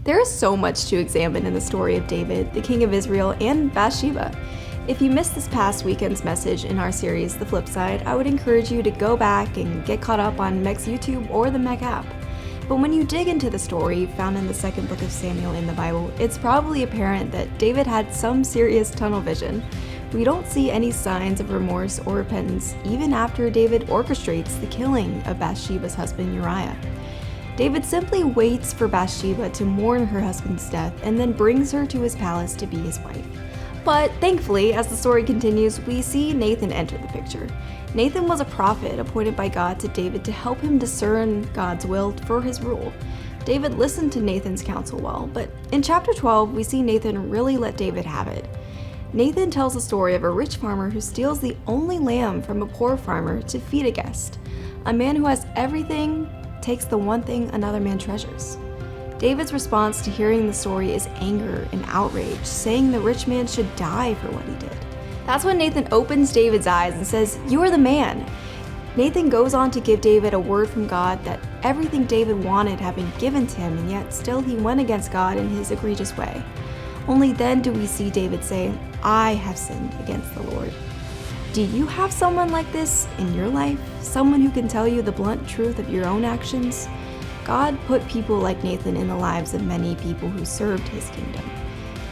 There is so much to examine in the story of David, the king of Israel, and Bathsheba. If you missed this past weekend's message in our series, The Flip Side, I would encourage you to go back and get caught up on Meck's YouTube or the Meck App. But when you dig into the story found in the second book of Samuel in the Bible, it's probably apparent that David had some serious tunnel vision. We don't see any signs of remorse or repentance even after David orchestrates the killing of Bathsheba's husband Uriah. David simply waits for Bathsheba to mourn her husband's death and then brings her to his palace to be his wife. But thankfully, as the story continues, we see Nathan enter the picture. Nathan was a prophet appointed by God to David to help him discern God's will for his rule. David listened to Nathan's counsel well, but in chapter 12, we see Nathan really let David have it. Nathan tells the story of a rich farmer who steals the only lamb from a poor farmer to feed a guest. A man who has everything takes the one thing another man treasures. David's response to hearing the story is anger and outrage, saying the rich man should die for what he did. That's when Nathan opens David's eyes and says, "You are the man." Nathan goes on to give David a word from God that everything David wanted had been given to him, and yet still he went against God in his egregious way. Only then do we see David say, "I have sinned against the Lord." Do you have someone like this in your life? Someone who can tell you the blunt truth of your own actions? God put people like Nathan in the lives of many people who served his kingdom.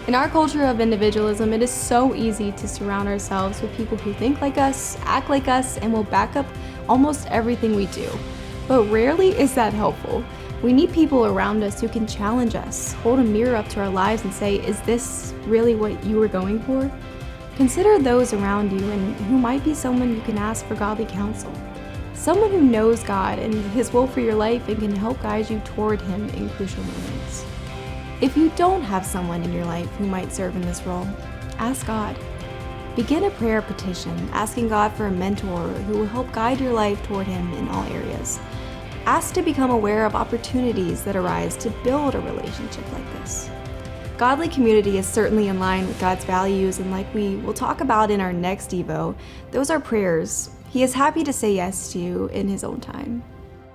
In our culture of individualism, it is so easy to surround ourselves with people who think like us, act like us, and will back up almost everything we do. But rarely is that helpful. We need people around us who can challenge us, hold a mirror up to our lives and say, "Is this really what you were going for?" Consider those around you and who might be someone you can ask for godly counsel. Someone who knows God and his will for your life and can help guide you toward him in crucial moments. If you don't have someone in your life who might serve in this role, ask God. Begin a prayer petition, asking God for a mentor who will help guide your life toward him in all areas. Ask to become aware of opportunities that arise to build a relationship like this. Godly community is certainly in line with God's values, and like we will talk about in our next Devo, those are prayers. He is happy to say yes to you in his own time.